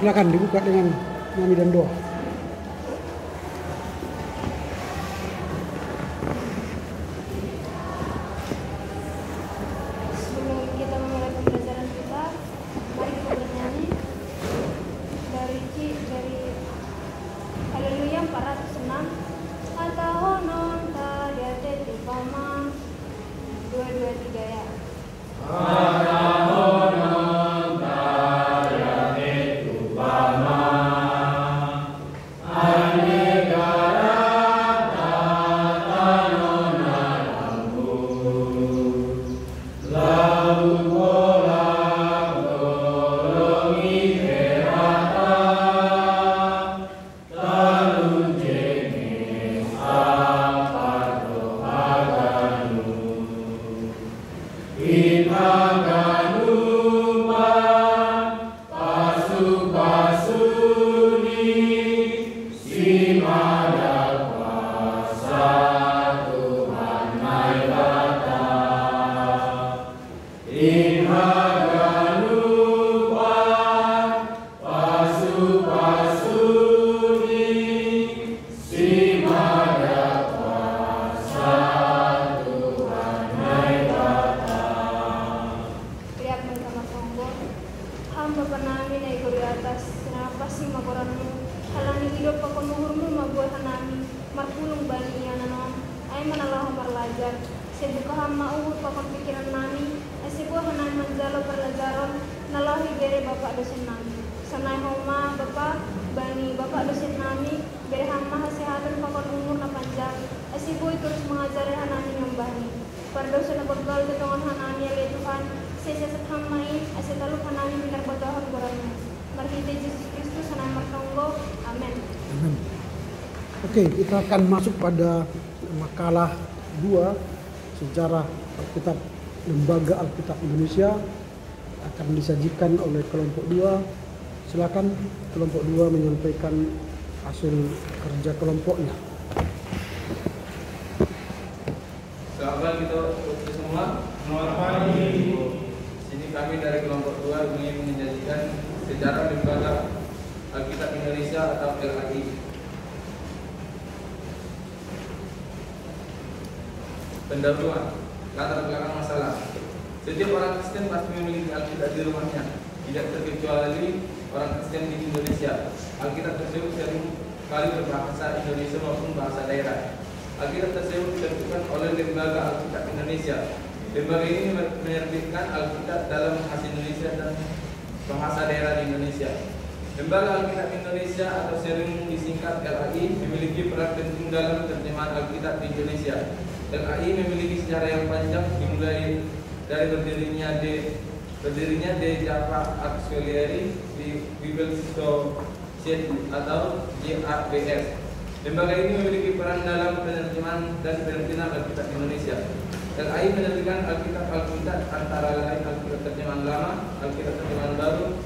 Silakan dibuka dengan nyanyi dan doa. Sebelum kita memulai pembelajaran kita, mari kita bernyanyi dari Haleluya 406. Atahonon tariate tipama 223 ya. Hamba panami na ikaw atas, sinapasi makoranmu, halani hidup pakonuhurmu mabuat hanami, marpulung bani iya nanon, ay manalah marlajar, sebuka hama uhur pakon pikiran nami, ay sebuah hanami manjalo perlajaran, nalahi bere bapak dosen nami, sanai homa bapak, bani bapak dosen nami, bere hama hasehatan pakon umur na panjang, ay sebuah terus mengajari hanami nyembahni, pardosa na paggal ketongan hanami ya Tuhan, saya sethamai, saya talu panami benar bagahan gorangnya. Marhite Yesus Kristus sanai martonggo. Amin. Amin. Oke, kita akan masuk pada makalah 2 sejarah Alkitab Lembaga Alkitab Indonesia akan disajikan oleh kelompok 2. Silakan kelompok 2 menyampaikan hasil kerja kelompoknya. Sahabat kita semua, selamat pagi. Kami dari kelompok 2 ingin menyajikan sejarah lembaga Alkitab Indonesia atau LAI. Pendahuluan, latar belakang masalah. Setiap orang Kristen pasti memiliki Alkitab di rumahnya, tidak terkecuali orang Kristen di Indonesia. Alkitab tersebut sering kali berbahasa Indonesia maupun bahasa daerah. Alkitab tersebut ditentukan oleh Lembaga Alkitab Indonesia. Lembaga ini menerbitkan Alkitab dalam bahasa Indonesia dan bahasa daerah di Indonesia. Lembaga Alkitab Indonesia atau sering disingkat LAI memiliki peran penting dalam terjemahan Alkitab di Indonesia. LAI memiliki sejarah yang panjang dimulai dari berdirinya De Java Auxiliary di Bible Society atau JABS. Lembaga ini memiliki peran dalam penerjemahan dan penerbitan Alkitab Indonesia. LAI menerbitkan Alkitab antara lain Alkitab terjemahan lama, Alkitab terjemahan baru,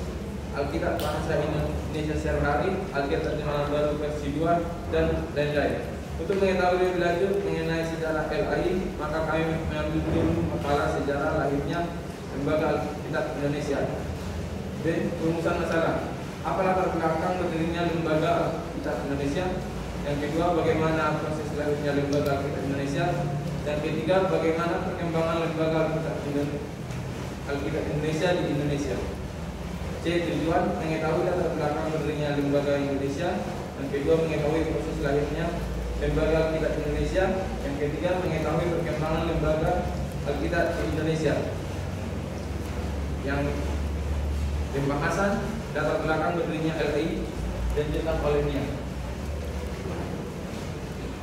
Alkitab bahasa Indonesia sehari-hari, Alkitab terjemahan baru versi 2, dan lain-lain. Untuk mengetahui lebih lanjut mengenai sejarah LAI, maka kami mengambil dulu makalah sejarah lahirnya Lembaga Alkitab Indonesia. B. Rumusan masalah. Apa latar belakang berdirinya Lembaga Alkitab Indonesia? Yang kedua, bagaimana proses lahirnya Lembaga Alkitab Indonesia? Dan ketiga, bagaimana perkembangan lembaga Alkitab Indonesia di Indonesia. C. Tujuan, mengetahui latar belakang berdirinya lembaga Indonesia. Yang kedua, mengetahui proses lahirnya lembaga Alkitab Indonesia. Yang ketiga, mengetahui perkembangan lembaga Alkitab di Indonesia. Yang pembahasan latar belakang berdirinya LAI dan tentang olehnya.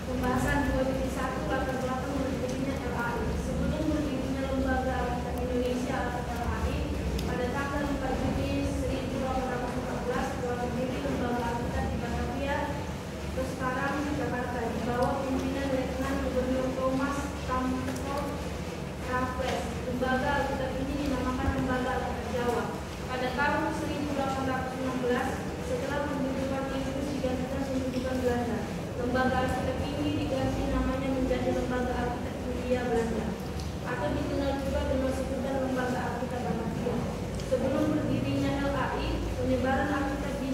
Pembahasan 2.1 latar belakang berdirinya LAI. Sebelum berdirinya Lembaga Alkitab Indonesia atau LAI, pada tanggal 4 Juni 1814 telah berdiri Lembaga Alkitab di Batavia, terus sekarang Jakarta, di bawah pimpinan Letnan Gubernur Thomas Stamford Raffles. Lembaga Alkitab ini dinamakan Lembaga Alkitab Jawa. Pada tahun 1816, setelah pembentukan Inggris digantikan pendudukan Belanda, Lembaga Alkitab ini diganti namanya menjadi Lembaga Alkitab Hindia Belanda, atau dikenal juga dengan sebutan Lembaga Alkitab Batavia. Sebelum berdirinya LAI, penyebaran Alkitab di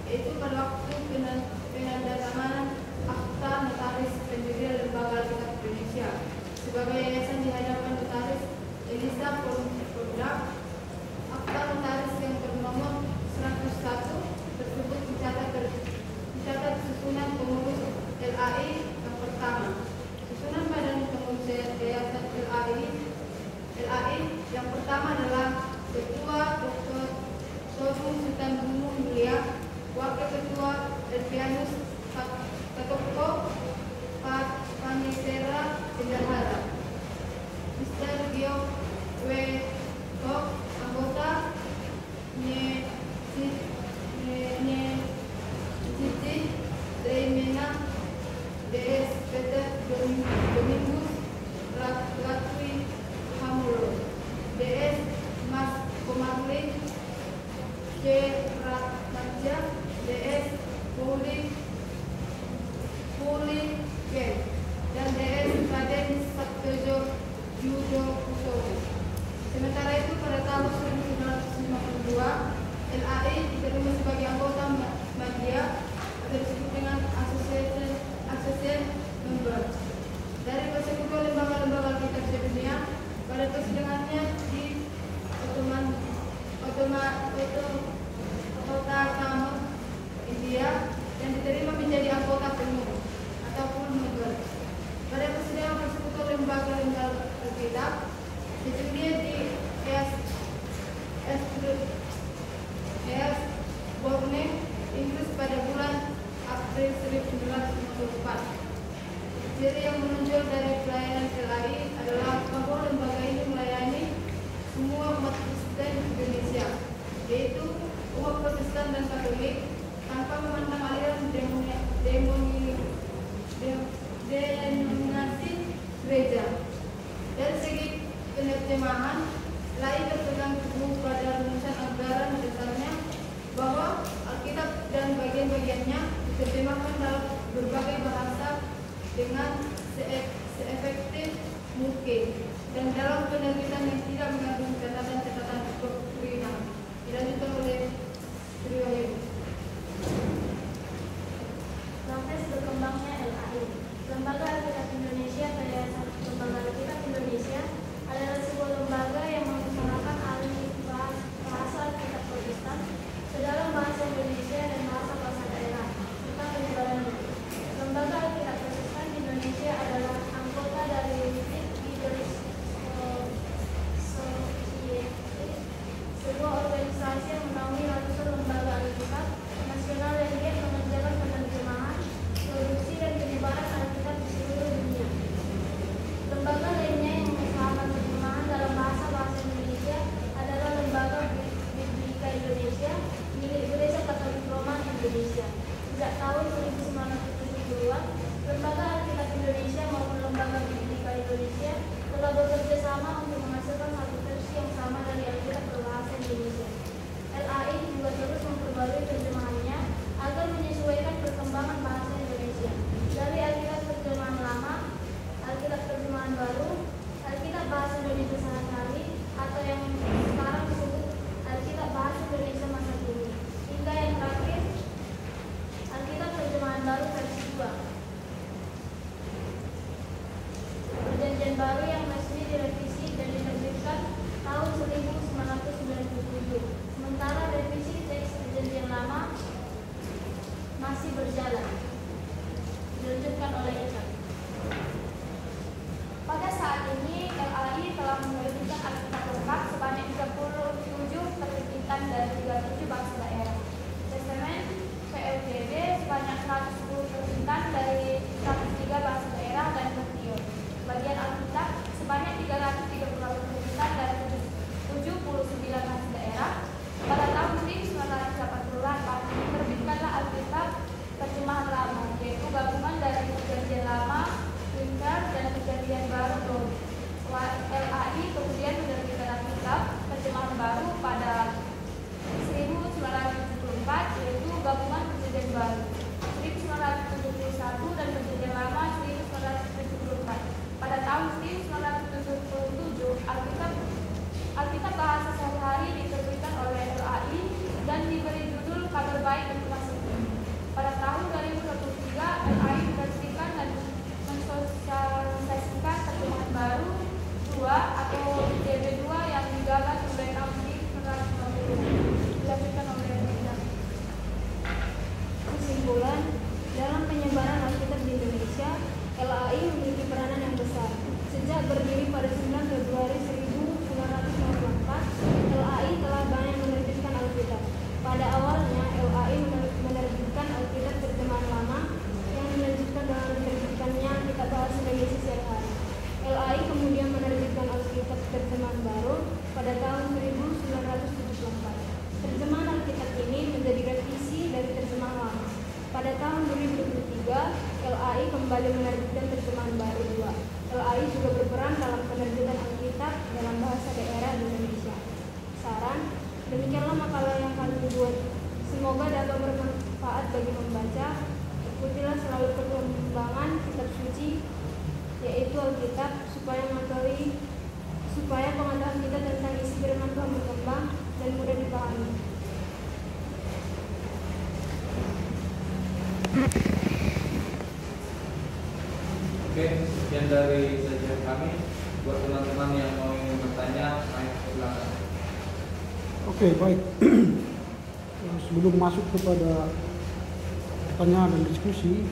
yaitu pada waktu penandatanganan Akta Notaris Pendirian Lembaga Alkitab Indonesia sebagai yayasan di hadapan Notaris Elisa Produk. Akta Notaris yang bernomor 101 tersebut mencatat susunan pengurus LAI yang pertama. Susunan badan pengurus yayasan LAI yang pertama adalah Ketua Dr. Sorum Sultan Gunung Mulia, Wakil Ketua Elvianus Katoko Panisera Sendahara, Mr. Gio W. Kok, anggota Siti Reimena, DS Peter Domingus Ratwi Hamulo, DS Mas Komarli C. Ratmaja, DS Puli K, dan DS Raden Sabtojo Yudo Kusowo. Sementara itu pada tahun 1952 LAI diterima sebagai anggota media atau disebut dengan Association Member dari persekutuan lembaga-lembaga Alkitab sedunia. Pada persidangannya di Kota Tamil, India, yang diterima menjadi anggota penuh ataupun member. Pada persidangan persekutuan lembaga-lembaga Alkitab sedunia di Bourne, Inggris pada bulan April 1954. Ciri yang menonjol dari pelayanan LAI adalah bahwa lembaga ini melayani semua umat Kristen Indonesia, yaitu umat Protestan dan Katolik, tanpa memandang aliran denominasi gereja. Dari segi penerjemahan, LAI berpegang teguh pada rumusan anggaran dasarnya bahwa Alkitab dan bagian-bagiannya diterjemahkan dalam berbagai bahasa dengan seefektif mungkin dan dalam penerbitan yang tidak mengandung catatan-catatan doktrinal. Dilanjutkan oleh Trio Hebu. Proses berkembangnya LAI. Lembaga Alkitab Indonesia atau Yayasan Lembaga Alkitab Indonesia adalah sebuah lembaga yang melaksanakan alih bahasa Alkitab Protestan ke dalam bahasa Indonesia dan bahasa-bahasa daerah serta penyebarannya. Lembaga Alkitab Protestan Indonesia adalah anggota dari Unit Leaders baik dan kelas seni. Pada tahun 2023, LAI menerbitkan dan mensosialisasikan terjemahan baru 2 atau JB2 yang digagas oleh Naudi dilakukan oleh Rina. Kesimpulan, dalam penyebaran Alkitab di Indonesia, LAI memiliki peranan yang besar. Sejak berdiri pada 9 Februari 1954, LAI telah banyak menerbitkan Alkitab. Pada awalnya, LAI menerbitkan Alkitab terjemahan lama yang dilanjutkan dengan menerbitkannya Kitab Bahasa Indonesia Sehari-hari. LAI kemudian menerbitkan Alkitab terjemahan baru pada tahun 1974. Terjemahan Alkitab ini menjadi revisi dari terjemahan lama. Pada tahun 2023, LAI kembali menerbitkan terjemahan baru 2. LAI juga berperan dalam penerbitan Alkitab dalam bahasa daerah di Indonesia. Saran, demikianlah makalah yang kami buat. Semoga dapat bermanfaat bagi pembaca. Ikutilah selalu perkembangan kitab suci, yaitu Alkitab, supaya pengetahuan kita tentang isi firman Tuhan berkembang dan mudah dipahami. Oke, sekian dari sajian kami. Buat teman-teman yang mau ingin bertanya, ayo silakan. Oke, baik. Sebelum masuk kepada pertanyaan dan diskusi,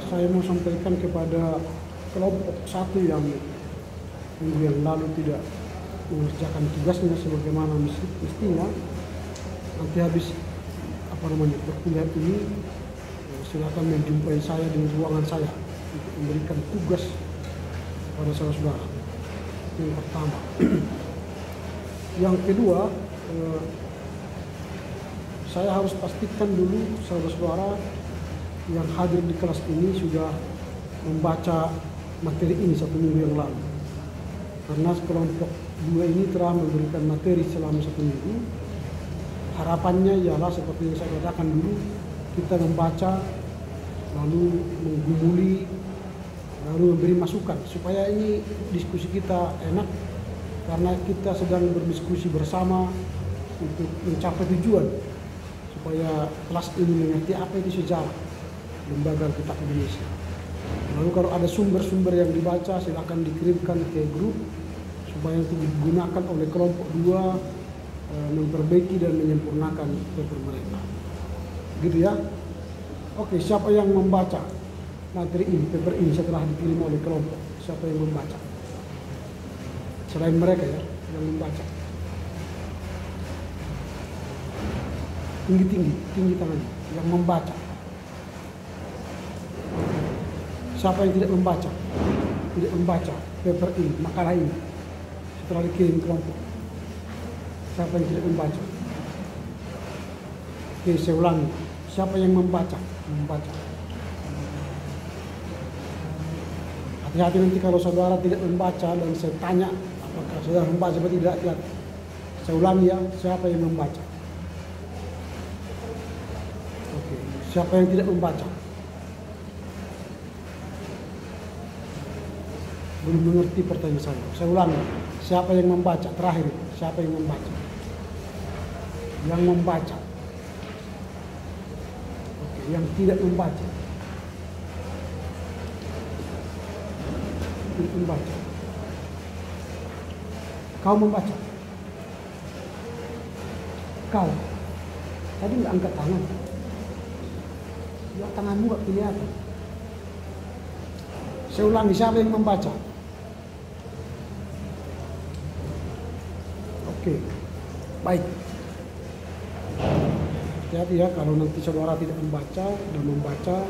saya mau sampaikan kepada kelompok satu yang minggu yang lalu tidak mengerjakan tugasnya sebagaimana mestinya. Nanti habis perkuliahan ini, silakan menjumpai saya di ruangan saya untuk memberikan tugas pada saudara-saudara. Yang pertama. Yang kedua, saya harus pastikan dulu saudara-saudara yang hadir di kelas ini sudah membaca materi ini 1 minggu yang lalu. Karena kelompok 2 ini telah memberikan materi selama 1 minggu. Harapannya ialah seperti yang saya katakan dulu, kita membaca, lalu menggumuli, lalu memberi masukan supaya ini diskusi kita enak, karena kita sedang berdiskusi bersama untuk mencapai tujuan supaya kelas ini mengerti apa itu sejarah Lembaga Alkitab Indonesia. Lalu kalau ada sumber-sumber yang dibaca, silakan dikirimkan ke grup supaya itu digunakan oleh kelompok 2 memperbaiki dan menyempurnakan paper mereka. Gitu ya. Oke, siapa yang membaca materi ini, paper ini setelah dikirim oleh kelompok? Siapa yang membaca? Selain mereka ya, yang membaca. Tinggi tangannya. Yang membaca. Siapa yang tidak membaca? Tidak membaca paper ini, makalah ini setelah dikirim kelompok. Siapa yang tidak membaca? Oke, saya ulangi. Siapa yang membaca? Membaca. Hati-hati nanti kalau saudara tidak membaca dan saya tanya apakah saudara membaca atau tidak. Saya ulangi ya, siapa yang membaca? Oke, siapa yang tidak membaca? Belum mengerti pertanyaan saya. Saya ulangi. Siapa yang membaca? Terakhir, siapa yang membaca? Yang membaca. Oke, yang tidak membaca. Tidak membaca. Kau membaca? Kau. Tadi nggak angkat tangan. Ya, tanganmu nggak kelihatan. Saya ulangi, siapa yang membaca? Oke, baik. Hati-hati ya, kalau nanti saudara tidak membaca dan membaca,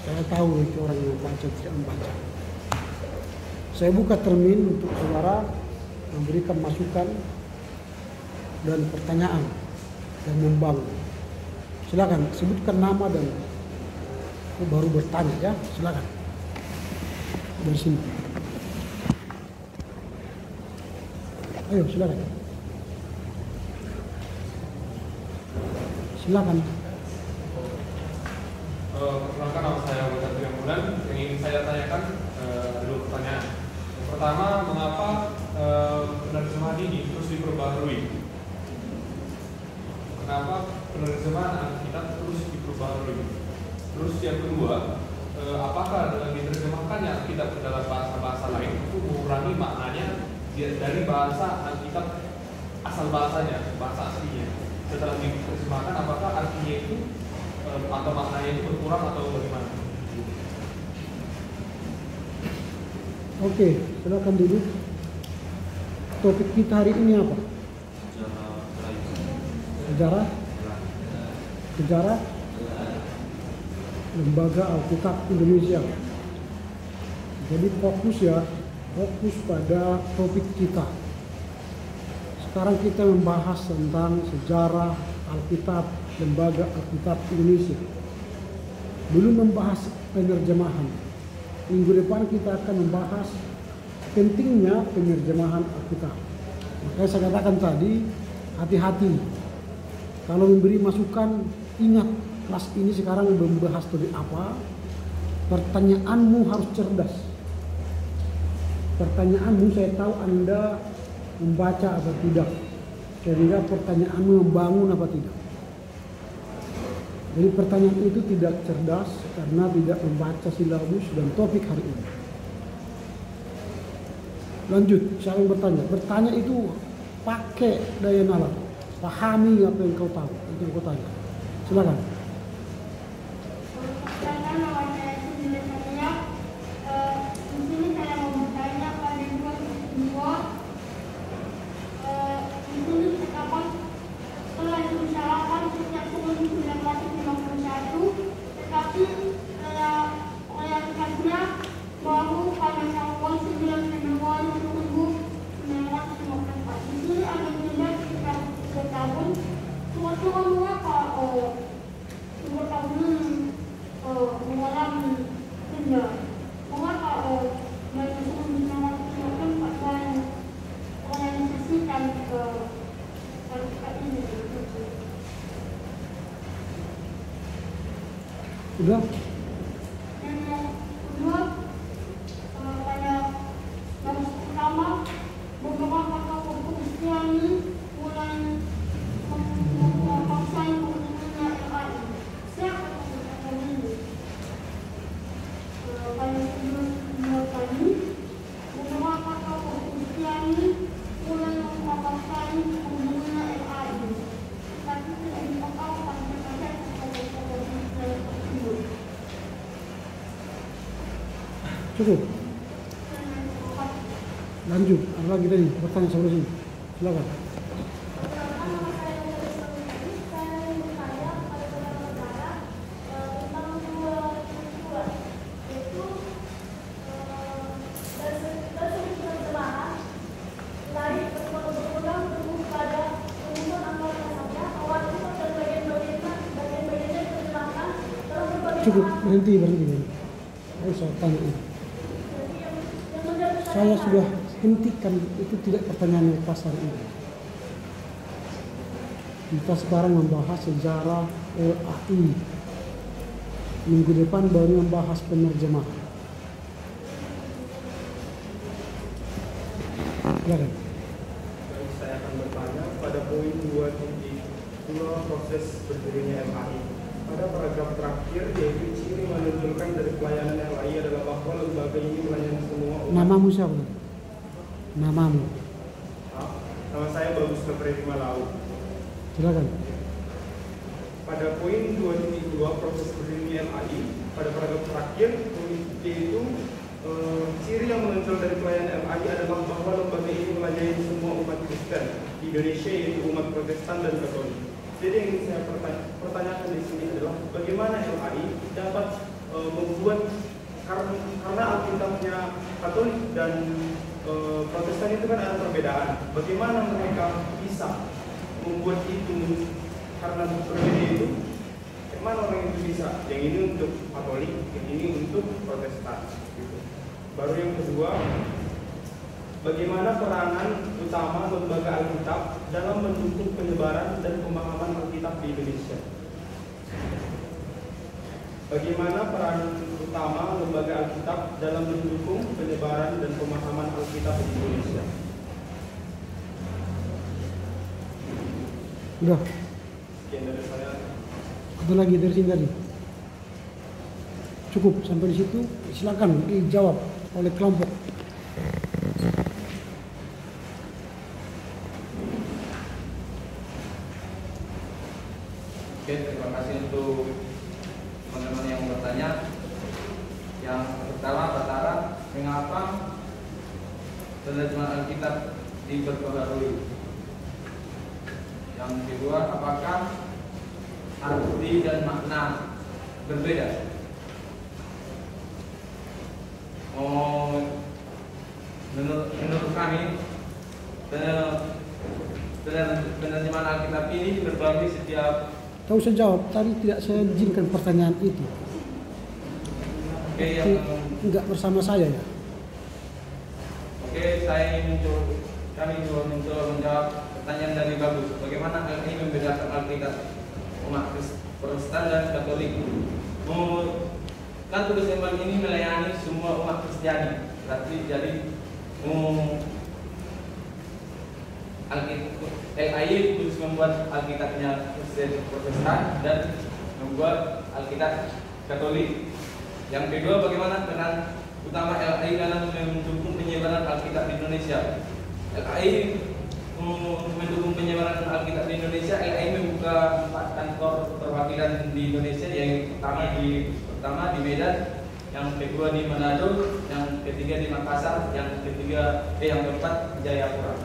saya tahu itu orang yang membaca tidak membaca. Saya buka termin untuk saudara memberikan masukan dan pertanyaan yang membangun. Silakan sebutkan nama dan baru bertanya ya, silakan. Dari sini. Ayo silakan. Silakan. Perkenalkan, nama saya Budha Triambulan. Yang ingin saya tanyakan dua pertanyaan. Yang pertama, mengapa penerjemahan ini terus diperbaharui? kenapa penerjemahan Alkitab terus diperbarui? Terus yang kedua, apakah dengan diterjemahkannya Alkitab ke dalam bahasa-bahasa lain itu mengurangi maknanya dari bahasa Alkitab asal bahasanya, bahasa aslinya? Setelah diterjemahkan, apakah artinya itu atau maknanya itu berkurang atau bagaimana? Oke, silakan dulu. Topik kita hari ini apa? Sejarah Lembaga Alkitab Indonesia. Jadi fokus pada topik kita. Sekarang kita membahas tentang sejarah Alkitab, Lembaga Alkitab Indonesia. Belum membahas penerjemahan. Minggu depan kita akan membahas pentingnya penerjemahan Alkitab. Makanya saya katakan tadi, hati-hati. Kalau memberi masukan, ingat kelas ini sekarang membahas topik apa. Pertanyaanmu harus cerdas. Pertanyaanmu saya tahu Anda membaca atau tidak. Sehingga pertanyaanmu membangun apa tidak. Jadi pertanyaan itu tidak cerdas karena tidak membaca silabus dan topik hari ini. Lanjut, siapa yang bertanya? Bertanya itu pakai daya nalar. Pahami apa yang kau tahu, yang kau tanya. Silakan. Udah? Cukup. Lanjut, apa lagi tadi? Bertanya sampai sini. Silakan. Cukup, berhenti. Ayo saya tanya ini. Saya sudah hentikan, itu tidak pertanyaan lepas hari ini. Kita sekarang membahas sejarah LAI. Minggu depan baru membahas penerjemahan. Silakan. Saya akan bertanya pada poin 2.2 proses berdirinya LAI. Pada paragraf terakhir, yaitu ciri menunjukkan dari pelayanan LAI adalah bahwa lembaga ini melayani semua umat. Namamu siapa? Namamu. Nama saya Bagus Febri Malau. Silakan. Pada poin 2.2 proses berdirinya LAI, pada paragraf terakhir, yaitu ciri yang menonjol dari pelayanan LAI adalah bahwa lembaga ini melayani semua umat Kristen di Indonesia, yaitu umat Protestan dan Katolik. Jadi yang ingin saya pertanyakan di sini adalah bagaimana LAI dapat membuat, karena Alkitabnya Katolik dan Protestan itu kan ada perbedaan. Bagaimana mereka bisa membuat itu karena berbeda itu? Bagaimana orang itu bisa? Yang ini untuk Katolik, yang ini untuk Protestan. Gitu. Baru yang kedua, bagaimana peranan utama lembaga Alkitab dalam mendukung penyebaran dan pemahaman Alkitab di Indonesia? Bagaimana peran utama lembaga Alkitab dalam mendukung penyebaran dan pemahaman Alkitab di Indonesia? Udah. Ada lagi dari sini tadi. Cukup sampai di situ. Silakan dijawab oleh kelompok. Oke, terima kasih untuk teman-teman yang bertanya. Yang pertama, mengapa penerjemahan Alkitab diperbaharui? Yang kedua, apakah arti dan makna berbeda? Menurut kami, penerjemahan Alkitab ini diperbarui setiap. Tahu saya jawab, tadi tidak saya izinkan pertanyaan itu. Oke, Enggak bersama saya ya. Oke, kami mencoba menjawab pertanyaan dari Bagus. Bagaimana hal ini membedakan Alkitab umat Protestan dan Katolik? Kan tugas embal ini melayani semua umat Kristiani. Jadi LAI khusus membuat Alkitabnya Kristen Protestan dan membuat Alkitab Katolik. Yang kedua, bagaimana peran utama LAI dalam mendukung penyebaran Alkitab di Indonesia? LAI mendukung penyebaran Alkitab di Indonesia. LAI membuka 4 kantor perwakilan di Indonesia, yang pertama di Medan, yang kedua di Manado, yang ketiga di Makassar, yang keempat di Jayapura.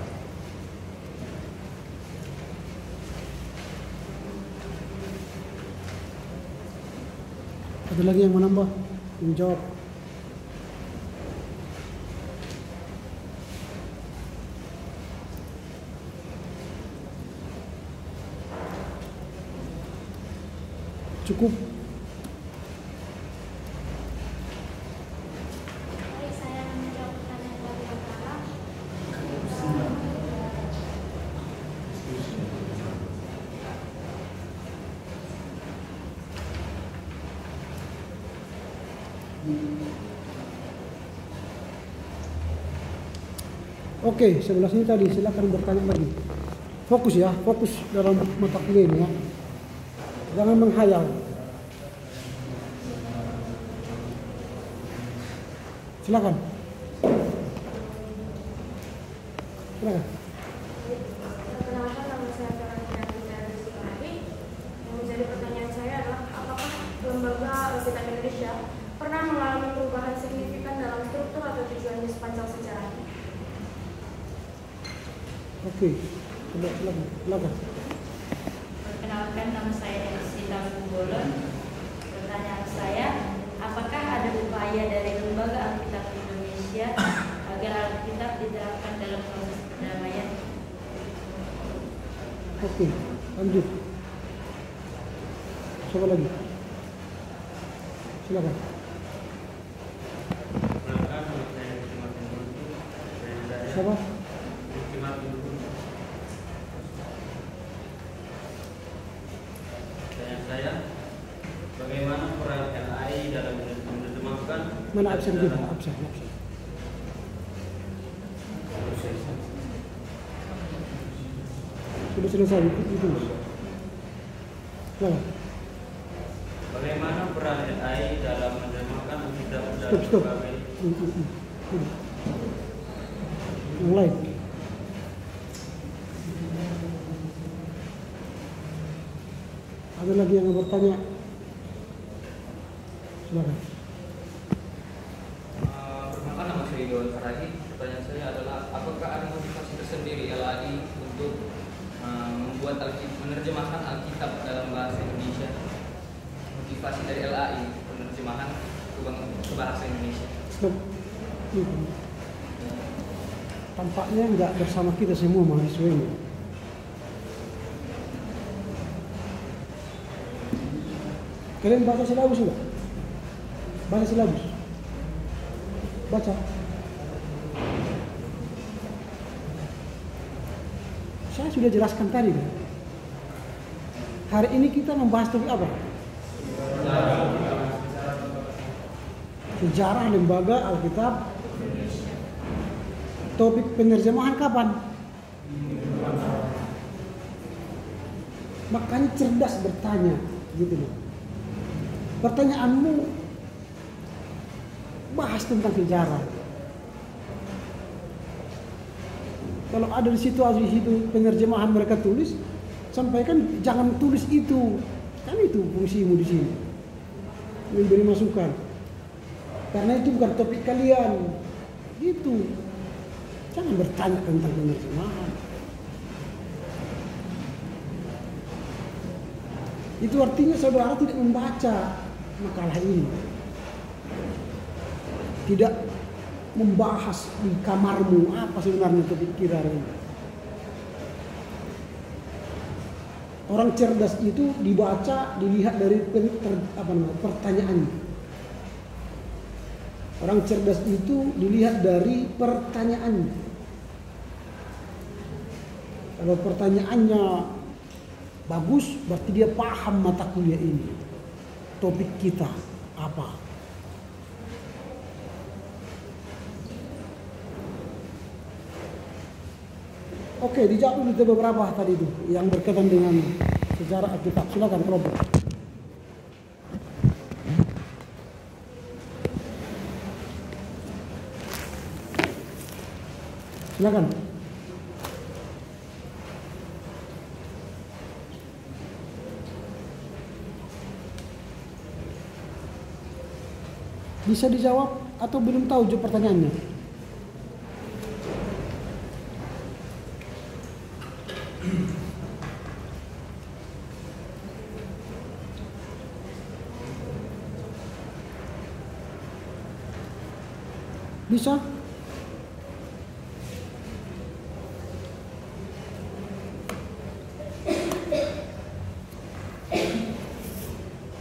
Ada lagi yang menambah? Menjawab. Cukup. Baik, saya menjawab pertanyaan dari pertama. Oke, sebelah sini tadi silakan bertanya lagi. Fokus ya, fokus dalam mata kuliah ini ya. Jangan menghayal. Silakan. Silakan. Perkenalkan, nama saya Karantina dari Sukabumi. Yang menjadi pertanyaan saya adalah, apakah lembaga Alkitab Indonesia pernah mengalami perubahan signifikan dalam struktur atau tujuannya sepanjang sejarah? Oke, silakan. Perkenalkan, nama saya Sita Bolon. Pertanyaan saya, apakah ada upaya dari Lembaga Alkitab Indonesia agar Alkitab diterapkan dalam proses perdamaian? Oke, lanjut. Siapa lagi? Silakan. Siapa? Saya, bagaimana peran LAI dalam menerjemahkan? Mana absen juga? Absen. Sudah selesai itu. Silakan. Bagaimana peran LAI dalam menerjemahkan Alkitab dalam Stop. berbagai? Yang lain. Ada lagi yang bertanya? Silakan. Perkenalkan, nama saya Iwan Faragi. Pertanyaan saya adalah, apakah ada motivasi tersendiri LAI untuk membuat menerjemahkan Alkitab dalam bahasa Indonesia? Motivasi dari LAI penerjemahan ke bahasa Indonesia. Stop. Tampaknya nggak bersama kita semua mahasiswa ini. Kalian baca silabus enggak? Baca silabus. Baca. Saya sudah jelaskan tadi kan. Hari ini kita membahas topik apa? Sejarah Lembaga Alkitab. Topik penerjemahan kapan? Makanya cerdas bertanya. Gitu loh. Pertanyaanmu bahas tentang sejarah. Kalau ada di situasi situ penerjemahan mereka tulis, sampaikan jangan tulis itu. Kan itu fungsimu di sini. Memberi masukan. Karena itu bukan topik kalian. Gitu. Jangan bertanya tentang penerjemahan. Itu artinya saudara tidak membaca makalah ini. Tidak membahas di kamarmu apa sebenarnya kepikiran ini. Orang cerdas itu dibaca, dilihat dari pertanyaan. Orang cerdas itu dilihat dari pertanyaan. Kalau pertanyaannya bagus, berarti dia paham mata kuliah ini. Topik kita apa? Oke, dijawab dulu beberapa tadi itu yang berkaitan dengan sejarah Alkitab. Silakan kelompok. Silakan. Bisa dijawab atau belum tahu jawab pertanyaannya? Bisa?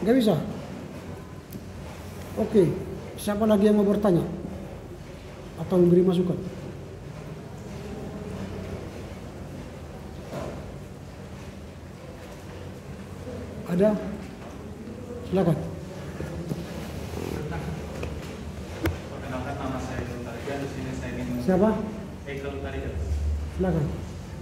Nggak bisa? Oke, siapa lagi yang mau bertanya? Atau memberi masukan? Ada? Silakan. Perkenalkan, nama saya Ekel Tarigan. Di sini saya ingin Siapa? Ekel Tarigan. Silakan.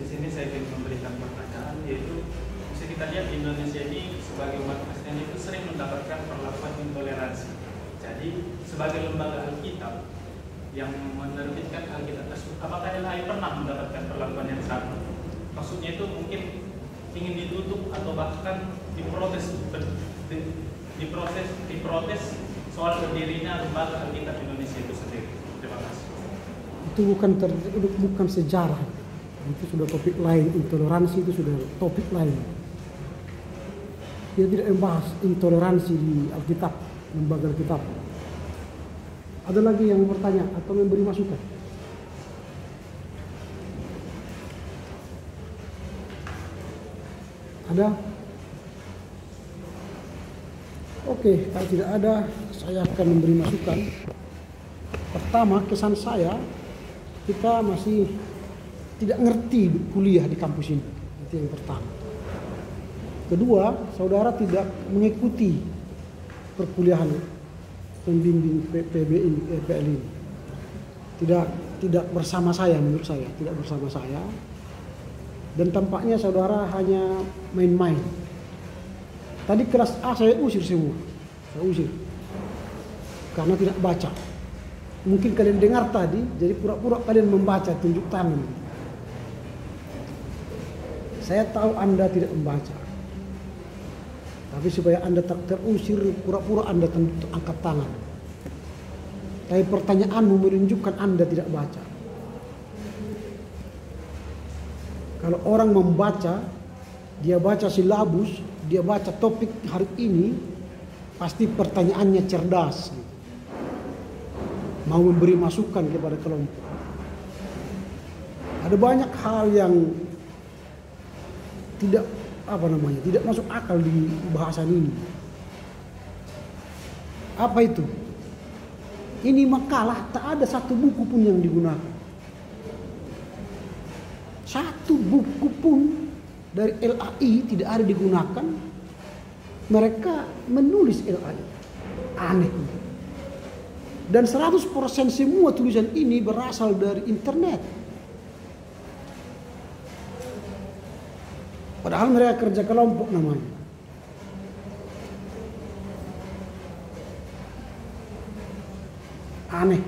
Di sini saya ingin memberikan pertanyaan, yaitu bisa kita lihat di Indonesia ini sebagai umat Kristen itu sering mendapatkan perlakuan intoleransi. Jadi sebagai lembaga Alkitab yang menerbitkan Alkitab tersebut, apakah LAI pernah mendapatkan perlakuan yang sama? Maksudnya itu mungkin ingin ditutup atau bahkan diprotes soal berdirinya lembaga Alkitab Indonesia itu sendiri. Terima kasih. Itu bukan sejarah. Itu sudah topik lain. Intoleransi itu sudah topik lain. Dia tidak membahas intoleransi di Alkitab, lembaga Alkitab. Ada lagi yang bertanya atau memberi masukan? Ada? Oke, kalau tidak ada, saya akan memberi masukan. Pertama, kesan saya, kita masih tidak ngerti kuliah di kampus ini. Itu yang pertama. Kedua, saudara tidak mengikuti perkuliahan pembimbing PL ini. Tidak bersama saya, menurut saya, tidak bersama saya. Dan tampaknya saudara hanya main-main. Tadi kelas A saya usir semua. Saya usir. Karena tidak baca. Mungkin kalian dengar tadi, jadi pura-pura kalian membaca, tunjuk tangan. Saya tahu Anda tidak membaca. Tapi supaya Anda tak terusir, pura-pura Anda angkat tangan. Tapi pertanyaanmu menunjukkan Anda tidak baca. Kalau orang membaca, dia baca silabus, dia baca topik hari ini, pasti pertanyaannya cerdas. Mau memberi masukan kepada kelompok. Ada banyak hal yang tidak tidak masuk akal di bahasan ini. Apa itu? Ini makalah, tak ada satu buku pun yang digunakan. Satu buku pun dari LAI tidak ada digunakan. Mereka menulis LAI. Aneh. Dan 100% semua tulisan ini berasal dari internet. Padahal mereka kerja kelompok namanya. Aneh.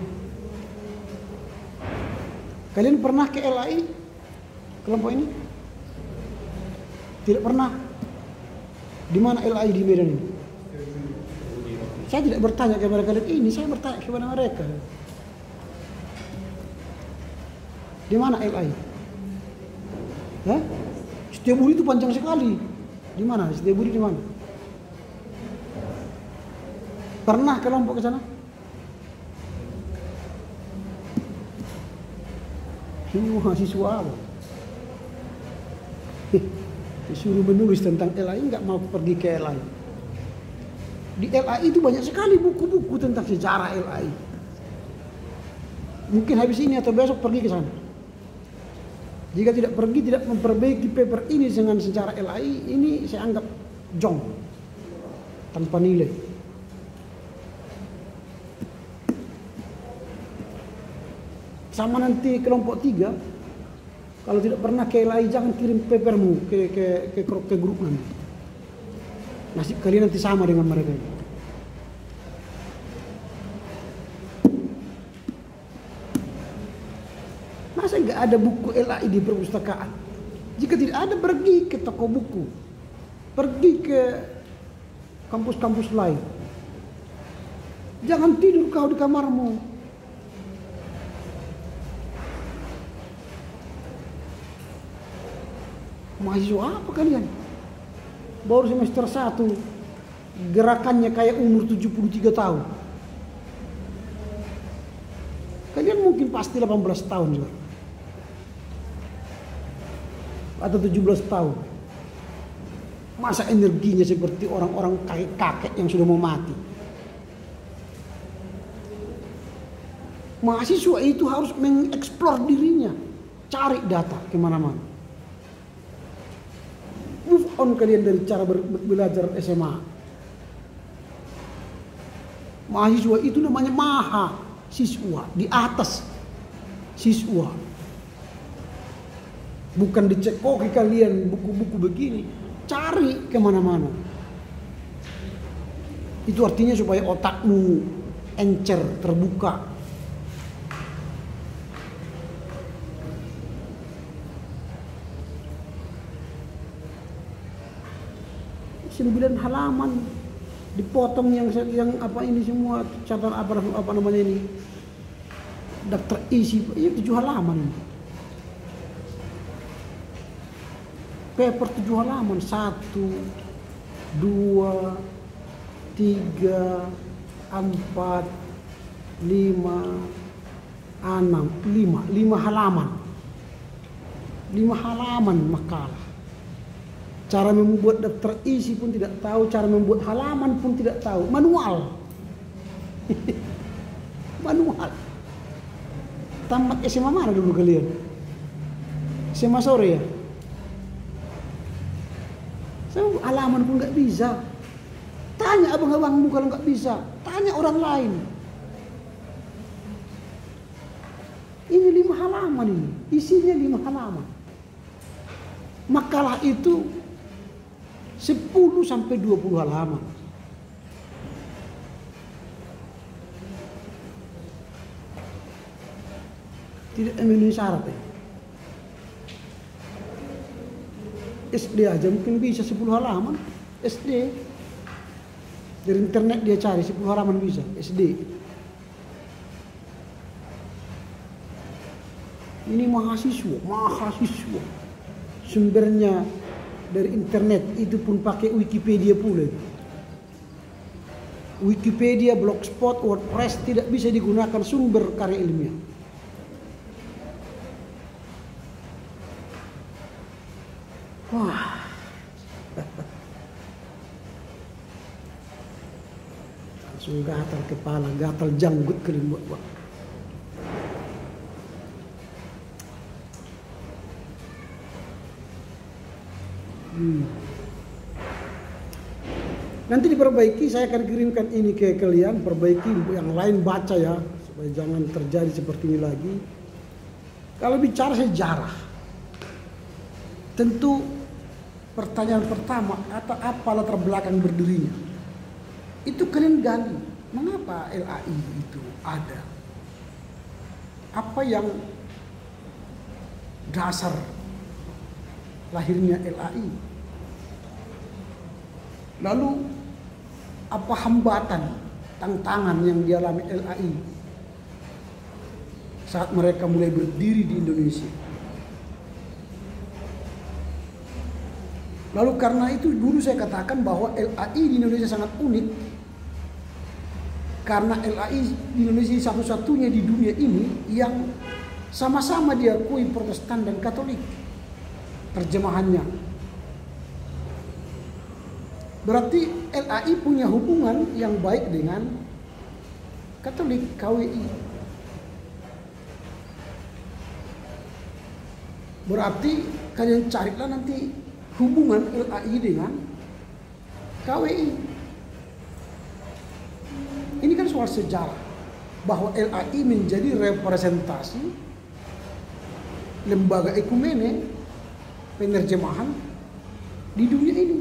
Kalian pernah ke LAI? Kelompok ini? Tidak pernah. Di mana LAI di Medan ini? Saya tidak bertanya kepada kalian ini, saya bertanya kepada mereka. Di mana LAI? Hah? Setiabudi itu panjang sekali. Di mana? Setiabudi di mana? Pernah kelompok ke sana? Ini mahasiswa apa? Disuruh menulis tentang LAI, nggak mau pergi ke LAI. Di LAI itu banyak sekali buku-buku tentang sejarah LAI. Mungkin habis ini atau besok pergi ke sana. Jika tidak pergi, tidak memperbaiki paper ini dengan sejarah LAI, ini saya anggap jong, tanpa nilai. Sama nanti kelompok 3, kalau tidak pernah ke LAI jangan kirim papermu ke grup nanti. Nasib kalian nanti sama dengan mereka. Masa nggak ada buku LAI di perpustakaan? Jika tidak ada, pergi ke toko buku, pergi ke kampus-kampus lain. Jangan tidur kau di kamarmu. Mahasiswa apa kalian? Baru semester 1, gerakannya kayak umur 73 tahun. Kalian mungkin pasti 18 tahun juga. Atau 17 tahun. Masa energinya seperti orang-orang kakek-kakek yang sudah mau mati. Mahasiswa itu harus mengeksplor dirinya. Cari data kemana-mana. Move on kalian dari cara belajar SMA. Mahasiswa itu namanya maha siswa, di atas siswa. Bukan dicekoki kalian buku-buku begini. Cari kemana-mana. Itu artinya supaya otakmu encer, terbuka. 9 halaman dipotong yang apa ini semua catatan apa namanya ini, daftar isi ya 7 halaman ini. Paper 7 halaman, 1 2 3 4 5 halaman. 5 halaman makalah. Cara membuat daftar isi pun tidak tahu, cara membuat halaman pun tidak tahu. Manual. Manual. Tamat SMA mana dulu kalian? SMA sore ya? Saya halaman pun nggak bisa. Tanya abang-abangmu kalau nggak bisa. Tanya orang lain. Ini 5 halaman ini. Isinya 5 halaman. Makalah itu 10 sampai 20 halaman. Tidak memenuhi syarat ya. SD aja mungkin bisa 10 halaman. SD. Dari internet dia cari 10 halaman bisa. SD. Ini mahasiswa. Sumbernya dari internet, itu pun pakai Wikipedia pula. Wikipedia, Blogspot, WordPress tidak bisa digunakan sumber karya ilmiah. Wah. Langsung gatal kepala, gatal janggut kalian buat. Nanti diperbaiki, saya akan kirimkan ini ke kalian, perbaiki, yang lain baca ya, supaya jangan terjadi seperti ini lagi. Kalau bicara sejarah, tentu pertanyaan pertama, atau apa latar belakang berdirinya? Itu kalian gali, mengapa LAI itu ada? apa yang dasar lahirnya LAI? Lalu apa hambatan, tantangan yang dialami LAI saat mereka mulai berdiri di Indonesia? Lalu karena itu dulu saya katakan bahwa LAI di Indonesia sangat unik, karena LAI di Indonesia satu-satunya di dunia ini yang sama-sama diakui Protestan dan Katolik terjemahannya. Berarti LAI punya hubungan yang baik dengan Katolik, KWI. Berarti kalian carilah nanti hubungan LAI dengan KWI. Ini kan soal sejarah, bahwa LAI menjadi representasi lembaga ekumene penerjemahan di dunia ini.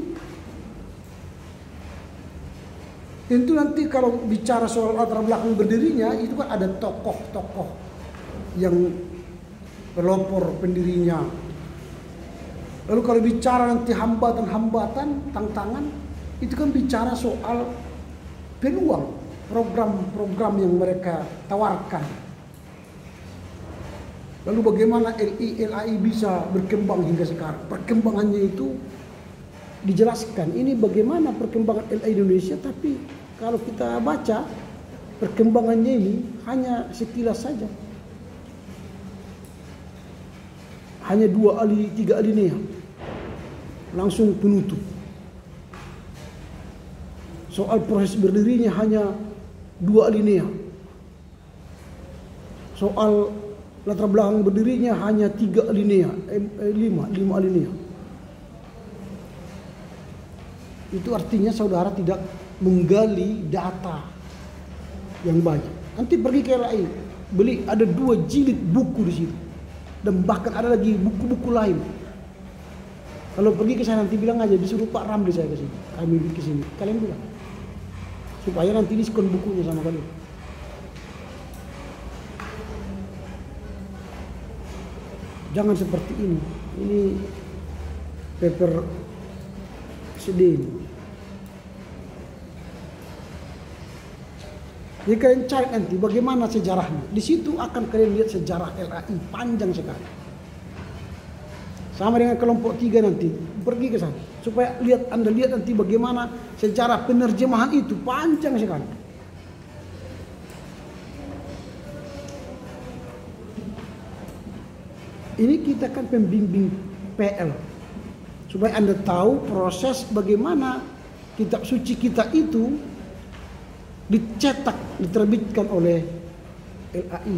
Tentu nanti kalau bicara soal latar belakang berdirinya, itu kan ada tokoh-tokoh yang pelopor pendirinya. Lalu kalau bicara nanti hambatan-hambatan, tantangan, itu kan bicara soal peluang, program-program yang mereka tawarkan. Lalu bagaimana LAI bisa berkembang hingga sekarang? Perkembangannya itu dijelaskan. Ini bagaimana perkembangan LAI Indonesia, tapi kalau kita baca perkembangannya ini hanya sekilas saja. Hanya 2-3 alinea. Langsung penutup. Soal proses berdirinya hanya 2 alinea. Soal latar belakang berdirinya hanya 3 alinea, 5 alinea. Itu artinya saudara tidak menggali data yang banyak. Nanti pergi ke LAI, beli ada 2 jilid buku di situ. Dan bahkan ada lagi buku-buku lain. Kalau pergi ke sana nanti bilang aja, disuruh Pak Ramli saya ke sini, kami ke sini. Kalian bilang supaya nanti diskon bukunya sama kalian. Jangan seperti ini. Ini paper sedih. Jadi kalian cari nanti bagaimana sejarahnya. Di situ akan kalian lihat sejarah LAI panjang sekali. Sama dengan kelompok 3 nanti, pergi ke sana supaya Anda lihat nanti bagaimana sejarah penerjemahan itu panjang sekali. Ini kita kan pembimbing PL supaya Anda tahu proses bagaimana kitab suci kita itu dicetak, diterbitkan oleh LAI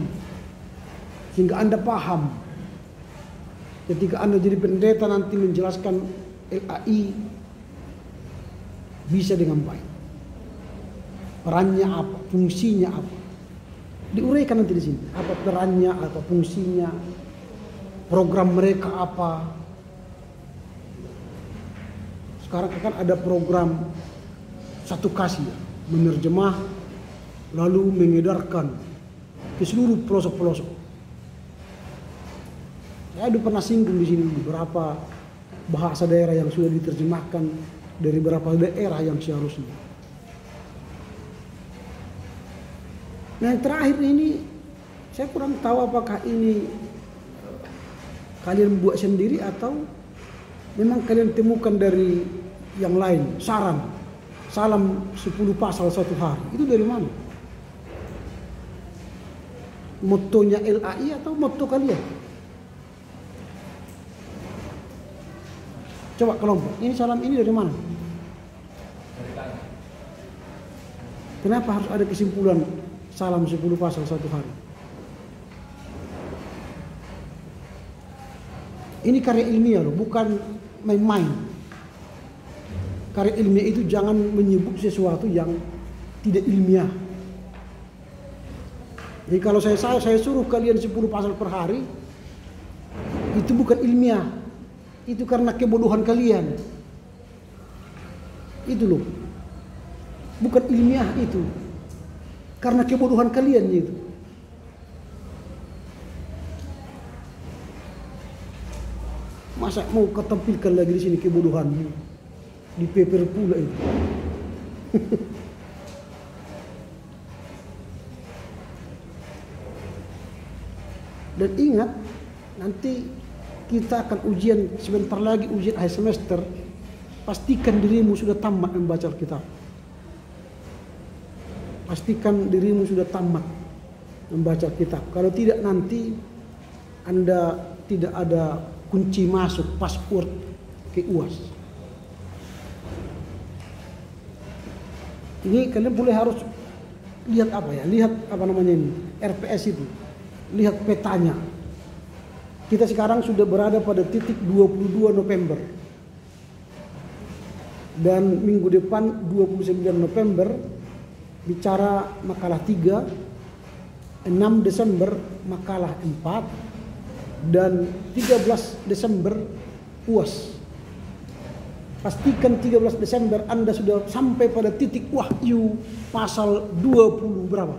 sehingga Anda paham. Ketika Anda jadi pendeta nanti menjelaskan LAI bisa dengan baik. Perannya apa, fungsinya apa. Diuraikan nanti di sini. Apa perannya, apa fungsinya, program mereka apa. Sekarang kan ada program satu kasih, menerjemah lalu mengedarkan ke seluruh pelosok-pelosok. Saya sudah pernah singgung di sini beberapa bahasa daerah yang sudah diterjemahkan dari beberapa daerah yang seharusnya. Nah yang terakhir ini saya kurang tahu apakah ini kalian buat sendiri atau memang kalian temukan dari yang lain. Salam 10 pasal 1 hari. Itu dari mana? Motonya LAI atau moto kalian? Coba kelompok, ini salam ini dari mana? Kenapa harus ada kesimpulan salam 10 pasal 1 hari? Ini karya ilmiah loh, bukan main-main. Karya ilmiah itu jangan menyebut sesuatu yang tidak ilmiah. Jadi kalau saya suruh kalian 10 pasal per hari, itu bukan ilmiah. Itu karena kebodohan kalian. Itu loh. Bukan ilmiah itu. Karena kebodohan kalian itu. Masa mau kau tampilkan lagi di sini kebodohanmu? Di paper pula itu. Dan ingat, nanti kita akan ujian sebentar lagi, ujian akhir semester. Pastikan dirimu sudah tamat membaca Alkitab. Pastikan dirimu sudah tamat membaca Alkitab. Kalau tidak, nanti Anda tidak ada kunci masuk, password ke UAS. Ini kalian boleh harus lihat apa ya? Lihat apa namanya ini? RPS itu. Lihat petanya. Kita sekarang sudah berada pada titik 22 November. Dan minggu depan 29 November bicara makalah 3, 6 Desember makalah 4, dan 13 Desember UAS. Pastikan 13 Desember Anda sudah sampai pada titik Wahyu pasal 20 berapa?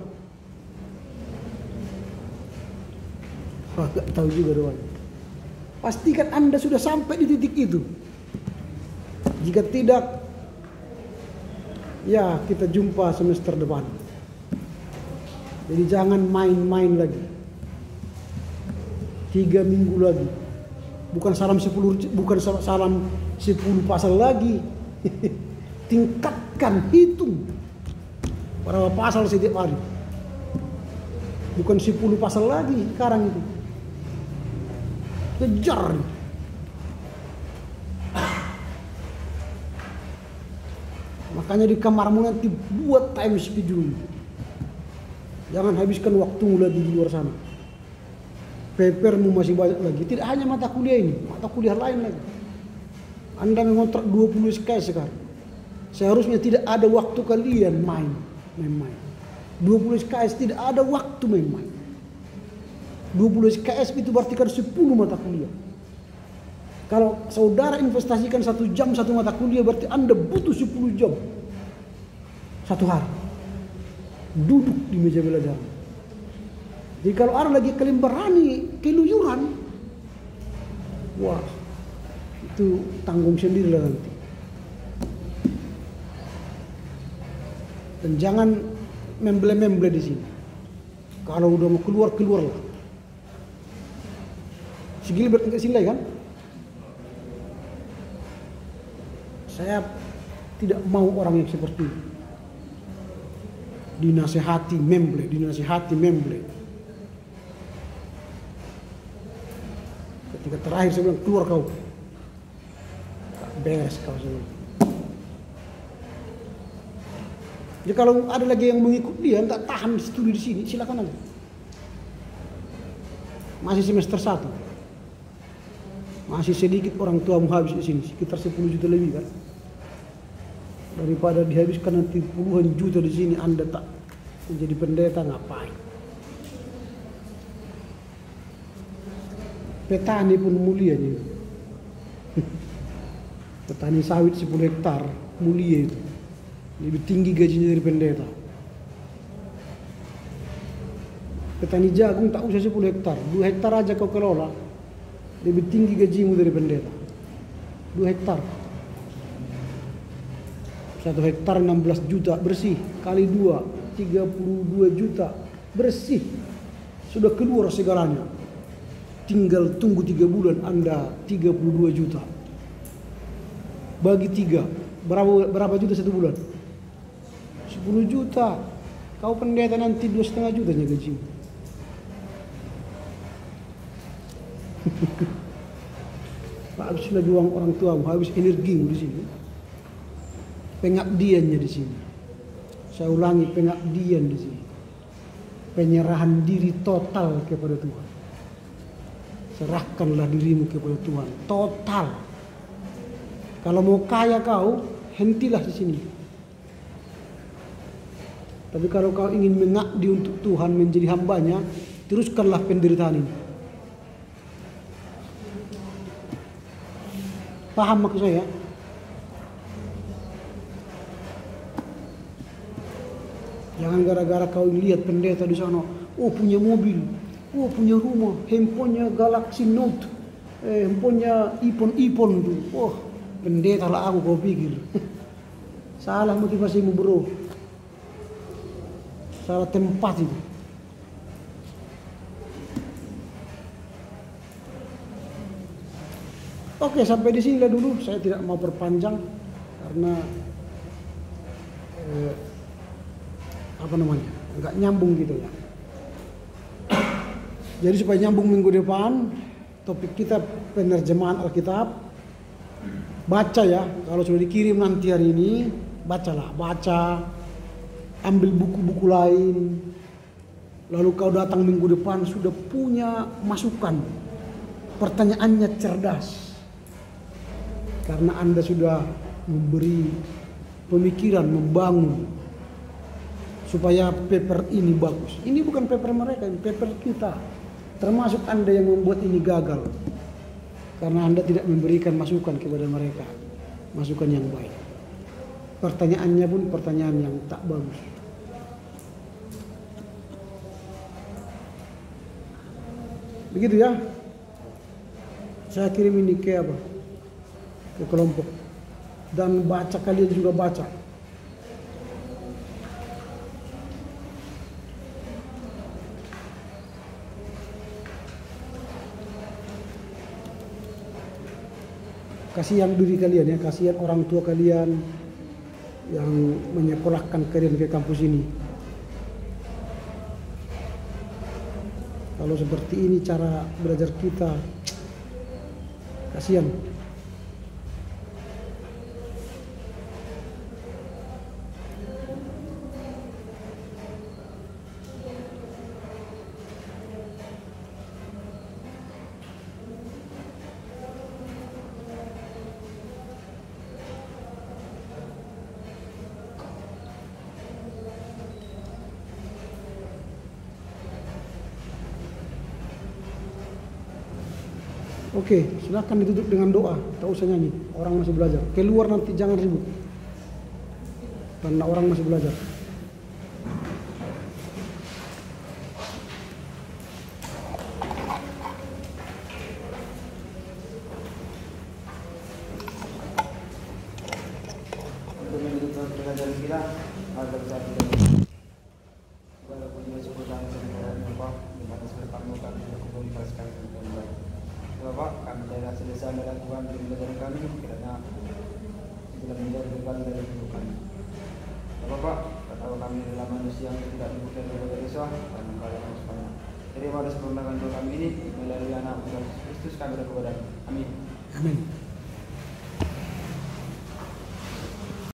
Gak tahu juga doang. Pastikan Anda sudah sampai di titik itu. Jika tidak, ya kita jumpa semester depan. Jadi jangan main-main lagi. 3 minggu lagi. Bukan salam 10 pasal lagi. Tingkatkan, hitung berapa pasal setiap hari. Bukan 10 pasal lagi sekarang itu. Kejar. Makanya di kamarmu nanti buat time speed dulu. Jangan habiskan waktumu lagi di luar sana. Papermu masih banyak lagi. Tidak hanya mata kuliah ini, mata kuliah lain lagi. Anda mengontrak 20 SKS sekarang. Seharusnya tidak ada waktu kalian main. 20 SKS tidak ada waktu main-main. 20 SKS itu berarti kan 10 mata kuliah. Kalau saudara investasikan 1 jam 1 mata kuliah, berarti Anda butuh 10 jam 1 hari duduk di meja belajar. Jadi kalau ada lagi kalian berani keluyuran, wah, itu tanggung sendiri lah nanti. Dan jangan memble-memble di sini. Kalau udah mau keluar lah. Si Gilbert enggak silai kan? Saya tidak mau orang yang seperti itu. Dinasehati memble. Ketika terakhir saya bilang, keluar kau. Tak beres kau semua. Jadi kalau ada lagi yang mengikut dia, tak tahan studi di sini, silakan aja. Masih semester 1. Masih sedikit orang tuamu habis di sini, sekitar 10 juta lebih kan. Daripada dihabiskan nanti puluhan juta di sini, Anda tak menjadi pendeta, ngapain? Petani pun mulia nih. Petani sawit 10 hektar mulia itu. Lebih tinggi gajinya dari pendeta. Petani jagung tak usah 10 hektar, 2 hektar aja kau kelola, lebih tinggi gajimu dari pendeta. 2 hektar. 1 hektar 16 juta bersih, kali 2 32 juta bersih. Sudah keluar segalanya. Tinggal tunggu 3 bulan Anda 32 juta. Bagi 3, berapa juta 1 bulan? 10 juta. Kau pendeta nanti 2,5 jutanya gajimu. Habis lagi uang orang tuamu, habis energimu di sini. Pengabdiannya di sini. Saya ulangi, pengabdian di sini. Penyerahan diri total kepada Tuhan. Serahkanlah dirimu kepada Tuhan total. Kalau mau kaya kau, hentilah di sini. Tapi kalau kau ingin mengabdi untuk Tuhan, menjadi hambanya, teruskanlah penderitaan ini. Paham maksud saya? Jangan gara-gara kau lihat pendeta di sana, oh punya mobil, oh punya rumah, handphonenya Galaxy Note, Handphonenya ipon tuh. Wah, pendeta lah aku kau pikir. Salah motivasimu bro. Salah tempat itu. Oke, sampai di sini dulu. Saya tidak mau perpanjang karena nggak nyambung gitu ya. Jadi supaya nyambung minggu depan, topik kita penerjemahan Alkitab. Baca ya, kalau sudah dikirim nanti hari ini, bacalah, ambil buku-buku lain. Lalu kau datang minggu depan sudah punya masukan. Pertanyaannya cerdas. Karena Anda sudah memberi pemikiran, membangun supaya paper ini bagus. Ini bukan paper mereka, ini paper kita. Termasuk Anda yang membuat ini gagal. Karena Anda tidak memberikan masukan kepada mereka. Masukan yang baik. Pertanyaannya pun pertanyaan yang tak bagus. Begitu ya. Saya kirim ini ke apa? Ke kelompok. Dan baca, kalian juga baca. Kasihan diri kalian ya, kasihan orang tua kalian yang menyekolahkan kalian ke kampus ini. Kalau seperti ini cara belajar kita, kasihan. Oke, silakan ditutup dengan doa. Tak usah nyanyi. Orang masih belajar. Keluar nanti jangan ribut. Karena orang masih belajar. Untuk menutup pelajaran kita, agar saat ini kepada punya syukur dan kemuliaan Bapa, di mana seperti kami komunikasikan dengan baik. Bapak, kami telah selesai dengan Tuhan di pelajaran kami, kiranya telah menjadi berkat dari hidup kami. Bapak, katakan kami adalah manusia yang tidak dibuktikan berbagai dosa, karena Engkau yang maha. Terima kasih sempurnakan doa kami ini melalui anak Yesus Kristus kami berdoa. Amin. Amin.